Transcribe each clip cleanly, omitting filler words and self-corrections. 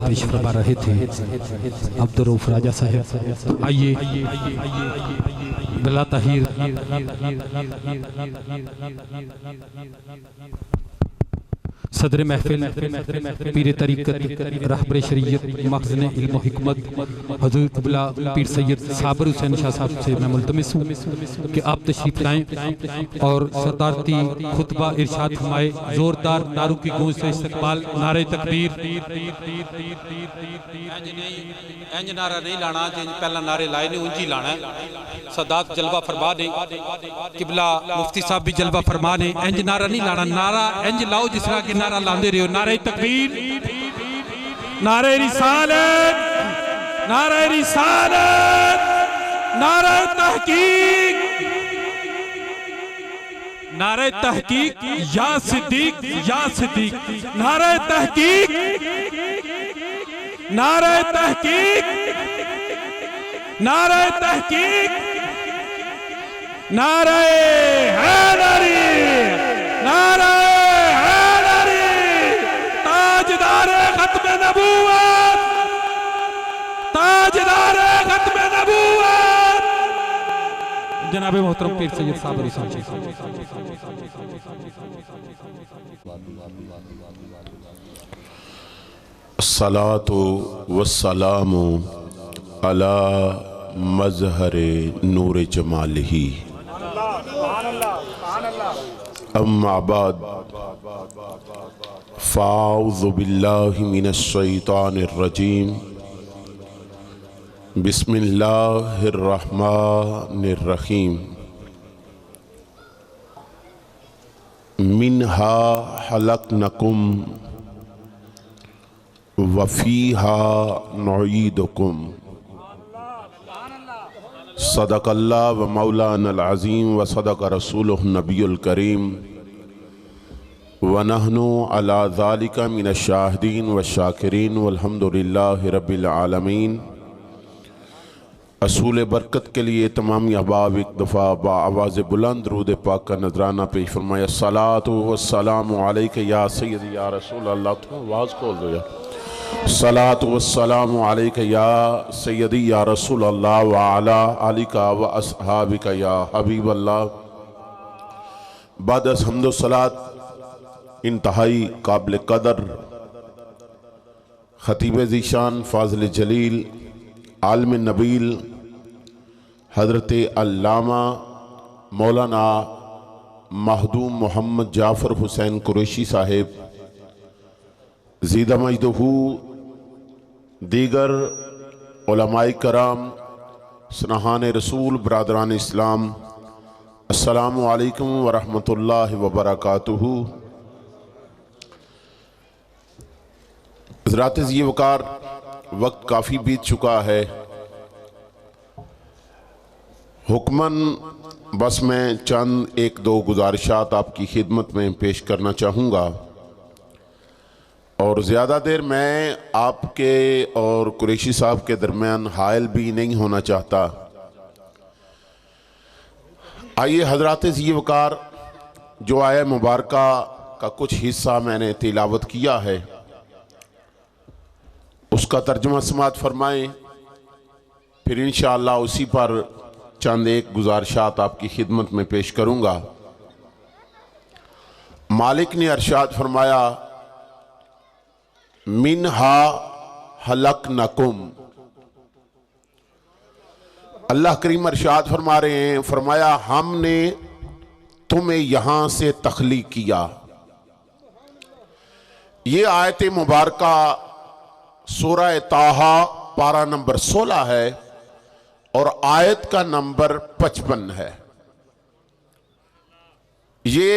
पेश फरमा रहे थे अब्दुल रऊफ राजा साहब। तो आइए बिला ताहीर सदर महफिल पीर तरीक़त रहबर शरीयत मखज़न इल्म व हिकमत हज़रत क़िबला पीर सैयद साबिर हुसैन शाह साहब से मैं मुल्तमिस हूँ कि आप तशरीफ़ लाएँ और सदारती खुतबा इरशाद फरमाए। ज़ोरदार नारों की गूंज से इस्तक़बाल। नारे तकबीर। इंज नारा नहीं लाना जिन पहला नारे लाए ने उंजी लाना। सदात जलवा फरमा ने, क़िबला मुफ्ती साहब भी जलवा फरमा ने। इंज नारा नहीं लाना, नारा इंज लाओ जिस तरह की नारा लांदे रहो। नारे तकबीर, नारे रिसालत, नारे रिसालत, नारे तहकीक, नारे तहकीक या सिद्दीक, या सिद्दीक। नारे तहकीक, नारे तहकीक, नारे तहकीक, नारे हैदरी, नारे हैदरी, ताजदारे खत्मे नबूवत, ताजदारे खत्मे नबूवत जनाब मोहतरम पीर सैयद साबिर हुसैन। सलातो वस्सलामु अला मज़हरे नूर जमालिही अम्मा बाद फ़ाऊज़ु बिल्लाहि मिनश शैतानिर रजीम बिस्मिल्लाहिर रहमानिर रहीम। मिन्हा खलक़नकुम व फ़ीहा नुईदुकुम। सदक़ल्लाह व मौलानल अज़ीम व सदक़ रसूलुहुन नबियुल करीम व नहनु अला ज़ालिका मिनश शाहिदीन व शाकिरीन वल्हम्दुलिल्लाहि रब्बिल आलमीन। असूल बरकत के लिए तमाम अहबाब एक दफ़ा आवाज़ बुलंद रूद पाक का नजराना पेश फरमाया। सलातु वस्सलामु अलैका या सय्यदी या रसूल अल्लाह। तो आवाज़ खोल दो यार। सलातु वस्सलामु अलैका या सय्यदी या रसूल अल्लाह व अला आलिका व अस्हाबिका या हबीब अल्लाह। बाद हम्द व सलात इंतहाई काबिल कदर खतीब ज़ीशान फ़ाज़िल जलील आलिम नबील हज़रत अल्लामा मौलाना महदूम मोहम्मद जाफ़र हुसैन कुरैशी साहिब ज़ीदा मजदहू, दीगर उलमाए कराम, सनहान रसूल, बरादरान इस्लाम, अस्सलामु अलैकुम व रहमतुल्लाहि व बरकातुहू। हज़रात ज़ी वक़ार, वक्त काफ़ी बीत चुका है। हुक्मन बस मैं चंद एक दो गुजारिशात आपकी खिदमत में पेश करना चाहूँगा और ज़्यादा देर मैं आपके और कुरैशी साहब के दरमियान हायल भी नहीं होना चाहता। आइए हज़रात ज़ी वक़ार, जो आया मुबारका का कुछ हिस्सा मैंने तिलावत किया है उसका तर्जुमा समात फरमाएं, फिर इंशाअल्लाह उसी पर चंद एक गुजारिशात आपकी खिदमत में पेश करूँगा। मालिक ने अरशाद फरमाया, मिन्हा खलक़नकुम। अल्लाह करीम अरशाद फरमा रहे हैं, फरमाया हमने तुम्हें यहां से तख्लीक किया। ये आयत मुबारका सूरह ताहा पारा नंबर 16 है और आयत का नंबर 55 है। ये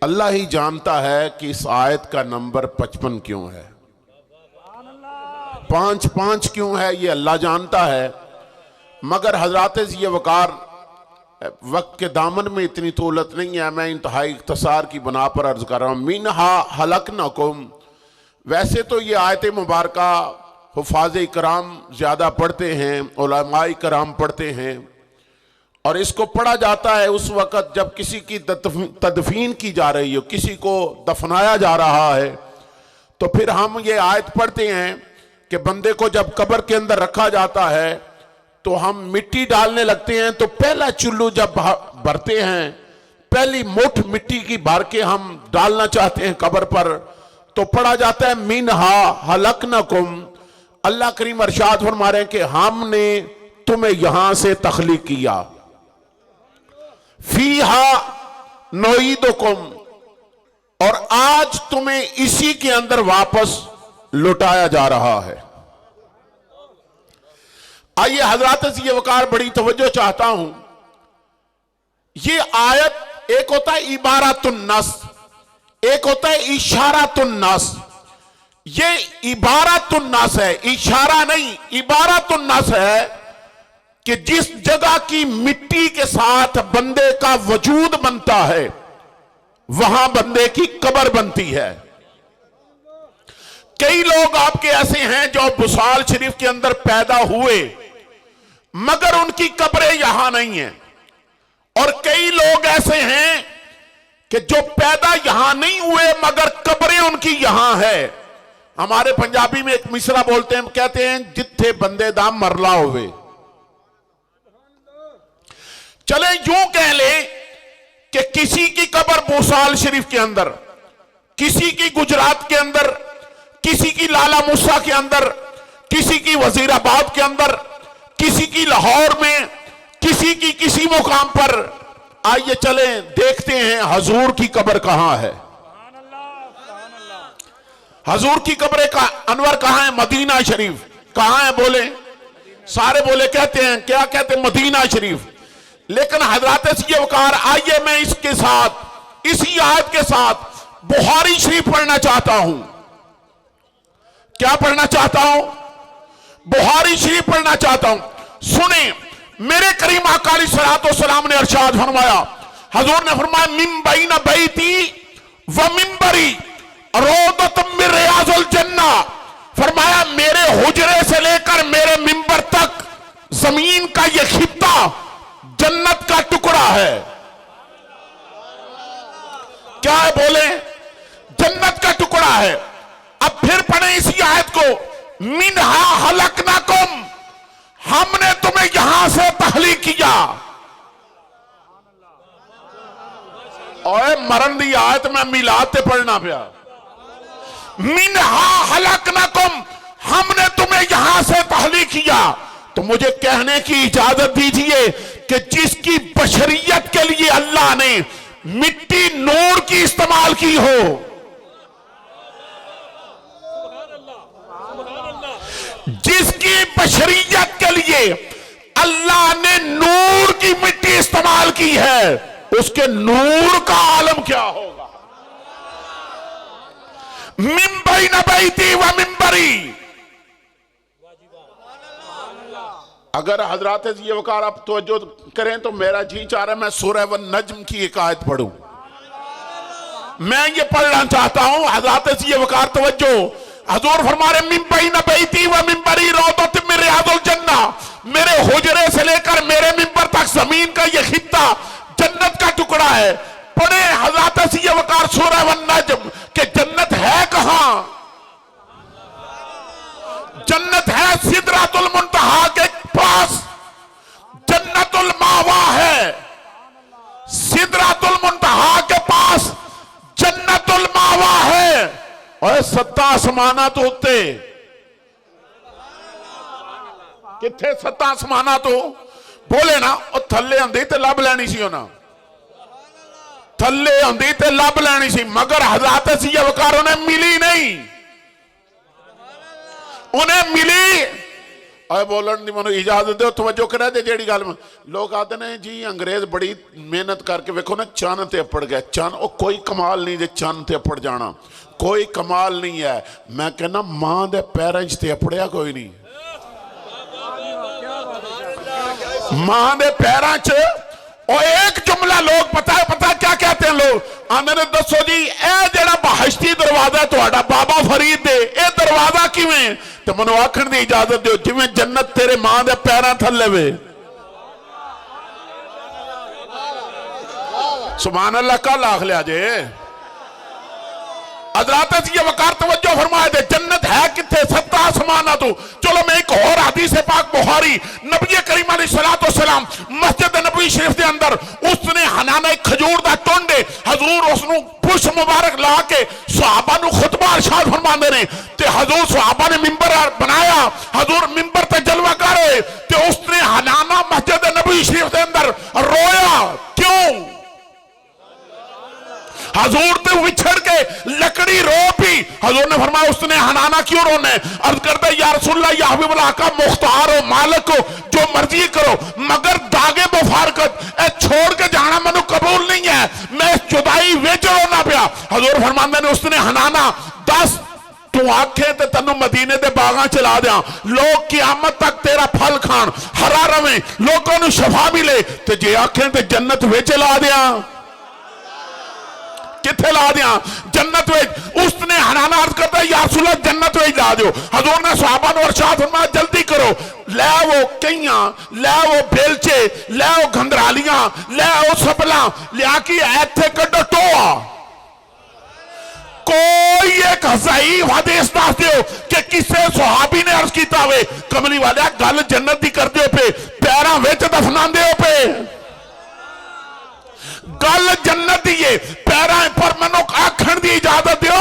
अल्लाह ही जानता है कि इस आयत का नंबर 55 क्यों है, 5-5 क्यों है, ये अल्लाह जानता है। मगर हजरात ज़ी वक़ार, वक्त के दामन में इतनी तोलत नहीं है, मैं इंतहाई इख्तिसार की बना पर अर्ज कर रहा हूँ। मिन्हा खलक़नकुम। वैसे तो ये आयत मुबारका हुफ़ाज़ इकराम ज़्यादा पढ़ते हैं, उलमाए इकराम पढ़ते हैं और इसको पढ़ा जाता है उस वक़्त जब किसी की तदफीन की जा रही हो, किसी को दफनाया जा रहा है, तो फिर हम ये आयत पढ़ते हैं कि बंदे को जब कब्र के अंदर रखा जाता है तो हम मिट्टी डालने लगते हैं, तो पहला चुल्लू जब भरते हैं, पहली मुठ मिट्टी की भर के हम डालना चाहते हैं कब्र पर, तो पढ़ा जाता है मिनहा हलकनकुम। अल्लाह करीम इरशाद फरमा रहे हैं कि हमने तुम्हें यहां से तख्लीक किया, फीहा नोईदुकुम, और आज तुम्हें इसी के अंदर वापस लौटाया जा रहा है। आइए हजरात से ये वकार बड़ी तवज्जो चाहता हूं। ये आयत एक होता है इबारतुन नस, एक होता है इशारतुन नस। ये इबारतुन नस है, इशारा नहीं, इबारतुन नस है कि जिस जगह की मिट्टी के साथ बंदे का वजूद बनता है वहां बंदे की कब्र बनती है। कई लोग आपके ऐसे हैं जो बुसाल शरीफ के अंदर पैदा हुए मगर उनकी कब्रें यहां नहीं है, और कई लोग ऐसे हैं कि जो पैदा यहां नहीं हुए मगर कब्रें उनकी यहां है। हमारे पंजाबी में एक मिसरा बोलते हैं, कहते हैं जिथे बंदे दा मरला होवे। चले यूं कह ले कि किसी की कब्र बुसाल शरीफ के अंदर, किसी की गुजरात के अंदर, किसी की लाला मूसा के अंदर, किसी की वजीराबाद के अंदर, किसी की लाहौर में, किसी की किसी मुकाम पर। आइए चलें देखते हैं हजूर की कब्र कहां है। हजूर की कब्र का अनवर कहां है? मदीना शरीफ। कहां है? बोले सारे बोले, कहते हैं क्या कहते हैं? मदीना शरीफ। लेकिन हजरात से वकार, आइए मैं इसके साथ, इसी आयत के साथ बुखारी शरीफ पढ़ना चाहता हूं। क्या पढ़ना चाहता हूं? बुखारी शरीफ पढ़ना चाहता हूं। सुने, मेरे करीम आका अलैहिस्सलातु वस्सलाम ने इरशाद फरमाया, हजूर ने फरमाया मिन बैना बैती व मिंबरी रौदतुम मिन रियाजुल जन्ना। फरमाया मेरे हुजरे से लेकर मेरे मिंबर तक जमीन का यह खित्ता जन्नत का टुकड़ा है। क्या है? बोले जन्नत का टुकड़ा है। अब फिर पढ़े इसी आयत को, मिनहा हलकनाकुम, हमने तुम्हें यहां से तख्लीक किया। और मरण दी आयत में मिलाते पढ़ना पिया। मिनहा हलकनाकुम, हमने तुम्हें यहां से तख्लीक किया। तो मुझे कहने की इजाजत दीजिए कि जिसकी बशरियत के लिए अल्लाह ने मिट्टी नूर की इस्तेमाल की हो, जिसकी बशरियत के लिए अल्लाह ने नूर की मिट्टी इस्तेमाल की है, उसके नूर का आलम क्या होगा। मिंबई नबैती व मिंबरी। अगर हजरात ये वकार आप तवज्जो करें तो मेरा जी चाह रहा है मैं सूरह वन नज्म की एक आयत पढ़ूं। मैं ये पढ़ना चाहता हूं, हजरात ये वकार तवज्जो। हजूर फरमा रहे मिंबई नबैती व मिंबरी रौदतुम मिन रियाजुल जन्ना, मेरे हुजरे से लेकर मेरे मिंबर तक जमीन का ये खित्ता जन्नत का टुकड़ा है। पढ़े हजरात ये वकार सूरह वन नज्म कि जन्नत है कहां? जन्नत है सिदरतुल मुंतहा के पास, जन्नतुल मावा है। सिदरतुल मुंतहा के पास जन्नतुल मावा है। और सत्ता आसमाना तो उत्ते किथे? सत्ता आसमाना तो बोले ना, और थल्ले आंदी ते लब लैनी सी, ना थल्ले आंदी ते लब लैनी सी, मगर हजरात सी वकार उन्हें मिली नहीं, उन्हें मिली। और बोलन दी मनु इजाजत दो, तवज्जो करा दे। जेड़ी गल लोग आते ने जी अंग्रेज बड़ी मेहनत करके वेखो ना चंद ते अपड़ गए। चंद ओ कोई कमाल नहीं जे चंद ते अपड़ जाना, कोई कमाल नहीं है। मैं कहना मां दे पैरां च ते अपड़िया कोई नहीं, मां दे पैरां च। और एक जुमला लोग पता क्या कहते हैं? लोग आंदे ने दसो जी ए जेड़ा बहश्ती दरवाजा तुहाडा बाबा फरीद दे, ए दरवाजा किवें? तो मैनूं आखण दी इजाजत दिओ जिवें जन्नत तेरे मां दे पैरां थल्ले वे। सुभान अल्लाह। कल आख लिया जे हजरात ये वकार तवज्जो फरमाए थे, जन्नत है किथे? सत्ता आसमाना तो। चलो मैं एक और हदीस पाक बुखारी, नबी करीम अलैहिस्सलातु वस्सलाम मस्जिद नबवी शरीफ के अंदर उसने हनाना एक खजूर दा टोंडे हजूर उसनु पुष्प मुबारक ला के सहाबा नु खुतबा इरशाद फरमाते ने ते हजूर सहाबा ने मिंबर बनाया, हजूर मिंबर ते जलवा करे ते उसने हनाना मस्जिद नबवी शरीफ के अंदर रोया। क्यों? हजूर ते विछड़ के लकड़ी रो पी। हजूर ने फरमाया उसने हनाना क्यों रोने? अर्ज करते या रसूलल्लाह या हबीबल्लाह का मुख्तार हो, मालिक हो, जो मर्जी करो, मगर दागे मुफारकत ए छोड़ के जाना मैनू कबूल नहीं है, मैं जुदाई विच रोना पिया। हजूर फरमाते ने उसने हनाना 10 तू आखे ते तेनू मदीने दे बागां चला दिया, लोग कियामत तक तेरा फल खान, हरा रवे, लोगों को शफा मिले, ते जे आखे ते जन्नत विच ला दिया। किथे ला दिया? जन्नत में। उसने हनाना अर्ज करता है या रसूलल्लाह जन्नत में ला दो। हजूर ने सहाबा को इरशाद फरमाया जल्दी करो, ले वो कईयां, ले वो बेलचे, ले वो घंधरालियां, ले वो सबला लिया कि ऐथे कड्डो टोआ। कोई एक ज़ईफ़ हदीस दस दो कि किसे सहाबी ने अर्ज किया हुए कमली वाले गल जन्नत की कर दो पे, पैरों में दफना दो पे, गल जन्नत दी है पैरा पर मनो आखण दी इजाजत दो।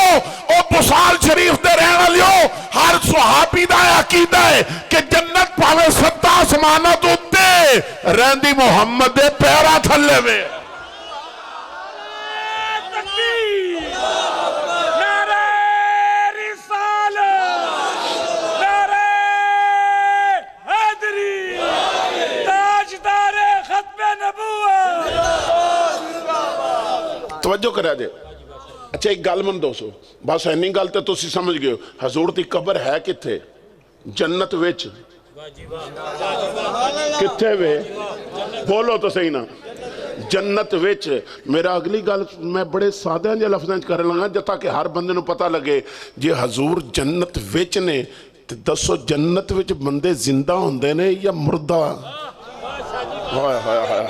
ओ बुसाल शरीफ दे रहने वालियो, हर सुहाबी दा अकीदा है कि जन्नत भावे सत्ता आसमानां तो उत्ते रहंदी मुहम्मद दे पैरा थल्ले वे। तवज्जो करा जे। अच्छा एक गल मन दोस्तों, बस इन्नी गल तो तुसी समझ गए हो, हजूर की कबर है किथे? जन्नत विच। किथे वे? बोलो तो सही ना। जन्नत विच। मेरा अगली गल मैं बड़े सादे जे लफ्ज़ां च करन लगा जता कि हर बंदे नूं पता लगे, जे हजूर जन्नत विच ने ते दसो जन्नत विच बंदे जिंदा हुंदे ने या मुर्दा? हाय हाय हाय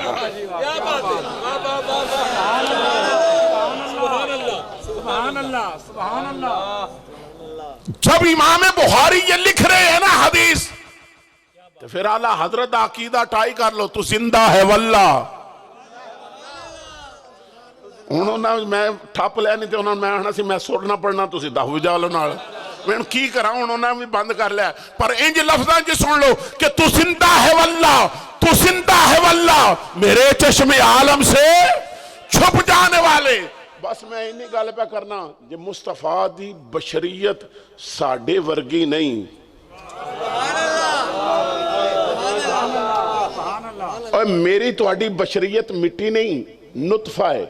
जब इमाम बुखारी ये लिख रहे हैं ना हदीस, तो फिर आला हजरत अकीदा टाई कर लो, तू जिंदा है वल्ला। उन्होंने मैं ठप लिया नहीं तो उन्होंने मैं आना सी मैं सुरना पढ़ना, तुसी दहु जालो नाल मैं की करा, उन्होंने भी बंद कर लिया। पर इंज लफ्ज़ां च सुन लो कि तू जिंदा है वल्ला, तू जिंदा है वल्ला, मेरे चश्मे आलम से छुप जाने वाले। बस मैं इन्नी गल पे करना, जे मुस्तफा दी बशरीयत साडे वर्गी नहीं, और मेरी तुहाडी बशरीयत मिट्टी नहीं, नुतफा है।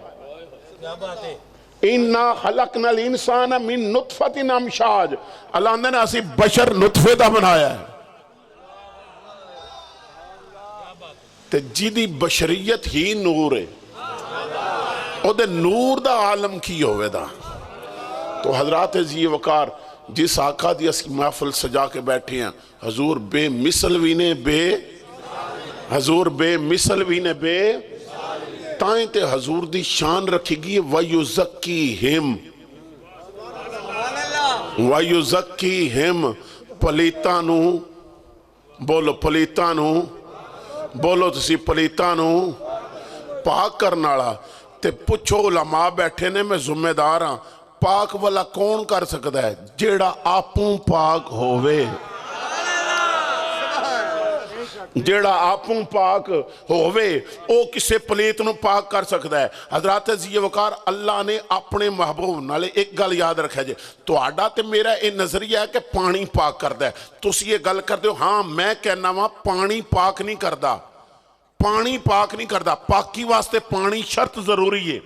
इन्ना खलकनल इंसान मिन नुतफतिन अमशाज, अल्लाह ने असी बशर नुतफे दा बनाया है। ते जिदी बशरीयत ही नूर है, ओदे नूर दा आलम की होवेदा। तो हजरात जी वकार जिस आका दी असी महफिल सजा के बैठे हैं, हजूर बेमिसल भी ने हजूर बेमिसल भी ने ताई ते हजूर दी शान रखेगी। वयुज़क्की हिम पलीता नू बोलो, पलीता नू बोलो, तुसी पलीता नू पाक करने वाला। ते पुछो उलमा बैठे ने, मैं जिम्मेदार हाँ, पाक वाला कौन कर सकता है? जेड़ा आपू पाक होवे, जेड़ा आपू पाक होवे ओ किसे पलीत नू पाक कर सकता है। हजरात जी वकार अल्लाह ने अपने महबूब नाले एक गल याद रखा जे, तुहाडा ते मेरा ये नजरिया है कि पानी पाक करता है, तुसी ये गल करते हो। हाँ मैं कहना वा पानी पाक नहीं करता, पानी पाक नहीं करता, पाकी वास्ते पानी शर्त जरूरी है।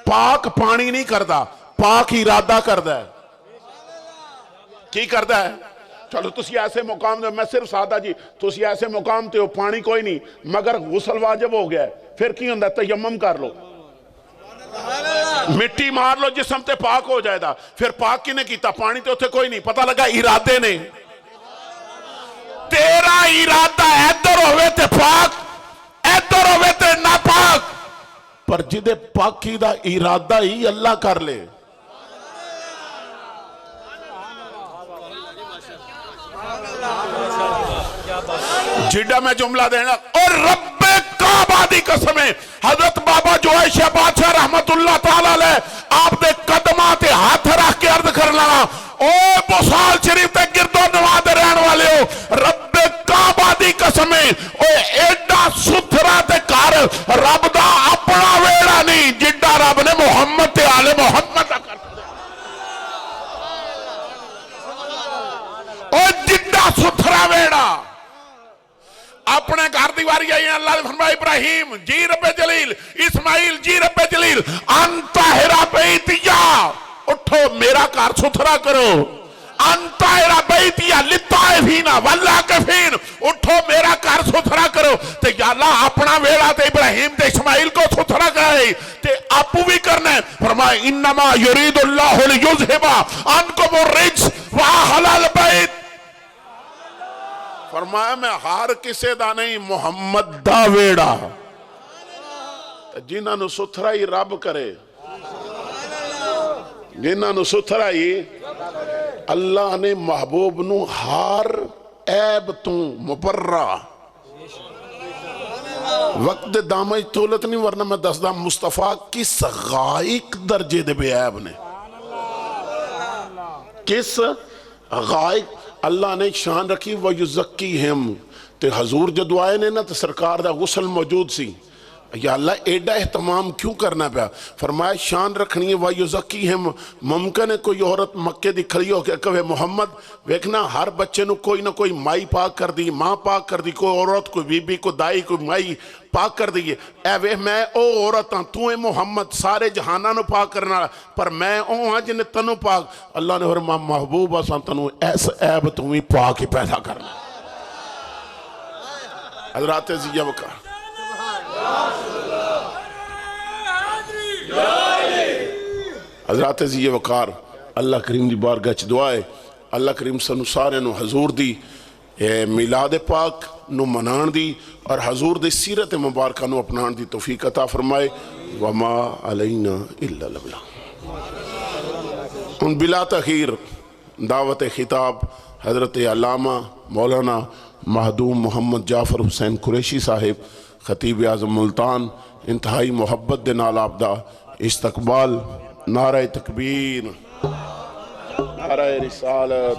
पाक पानी नहीं करता, पाक इरादा करता है। की करता है? चलो तुसी ऐसे मुकाम दे, मैं सिर्फ सादा जी, तुसी ऐसे मुकाम ते हो पानी कोई नहीं मगर गुसल वाजिब हो गया, फिर की होंदा? तयम्मुम कर लो, मिट्टी मार लो, जिस्म ते पाक हो जाएगा। फिर पाक किने कीता? पानी ते उत्थे कोई नहीं, पता लगा इरादे ने। तेरा इरादा इधर होवे ते पाक, इधर होवे ते नापाक, पर जिदे पाकी दा इरादा ही अल्लाह कर ले, जिड्डा मैं जुमला देना और रब्बे काबा दी कसम है हजरत बाबा जो है शाह बादशाह रहमतुल्लाह ताला अलैह आप दे कदमां ते हाथ रख के अर्ज कर लगा ओ बुसाल शरीफ ते गिरदो नवाज रहने वाले हो रब्बे काबा दी कसम है ओ एडा सुथरा ते घर रब दा अपना वेड़ा नहीं जिड्डा रब ने मुहम्मद ते आले मुहम्मद दा कर ओ जिड्डा सुथरा वेड़ा अपने घर की वारी आई अल्लाह ने फरमाया इब्राहिम जी रब्बे जलील इस्माइल जी रब्बे जलील अंताहिरा बैतिया उठो मेरा घर सुथरा करो अंताहिरा बैतिया लित्ताइफीना वल्लाकिफीन उठो मेरा घर सुथरा करो ते या अल्लाह अपना वेड़ा ते इब्राहिम ते इस्माइल को सुथरा कराए ते आपू भी करना है फरमाया इन्नमा युरीदुल्लाहु लियुज़हिबा अनकुम अर्रिज्स व अहलल बैत फरमाया मैं हार किसे दा नहीं मुहम्मद दा वेड़ा जिन्होंने सुथरा ही रब करे जिन्होंने सुथरा ही अल्लाह ने महबूब नू हार ऐब तू मुबर्रा वक्त दामज तोलत नहीं वरना मैं दसदा मुस्तफा किस गायक दर्जे दे बेऐब ने किस गायक अल्लाह ने शान रखी व युज़क्की हिम ते हजूर जदों आए ने ना तो सरकार दा गुसल मौजूद सी या अल्लाह एडा एहतमाम क्यों करना पाया फरमाया शान रखनी है व युज़क्की हिम मुमकिन है कोई औरत मक्के दी खड़ी होकर कहे मुहम्मद वेखना हर बच्चे नु कोई ना कोई माई पाक कर दी माँ पाक कर दी कोई औरत कोई बीबी कोई दाई कोई माई पाक कर दी है वे मैं ओ औरत हाँ तू है मुहम्मद सारे जहाना नु पाक करने वाला पर मैं ओ हाँ जिन्हें तनु पाक अल्लाह ने फरमाया महबूब असा तनु ऐस ऐब तू ही पाक ही पैदा करना हज़रात ज़िया वक़ार हज़रात ज़िया वक़ार अल्लाह करीम दी बारगाह च दुआ है अल्लाह करीम सानू सारे नु हजूर दी मिलाद पाक नु मनाण दी और हजूर दी सीरत मुबारक नु अपनाण दी तौफीक अता फरमाए वमा अलैना इल्ला अल बलाग। उन बिला तखीर दावत खिताब हजरत अल्लामा मौलाना महदूम मोहम्मद जाफर हुसैन कुरैशी साहिब खतीब आज़म मुल्तान इंतहाई मोहब्बत दे नाल आपदा इस्तकबाल नारा तकबीर नारा रिसालत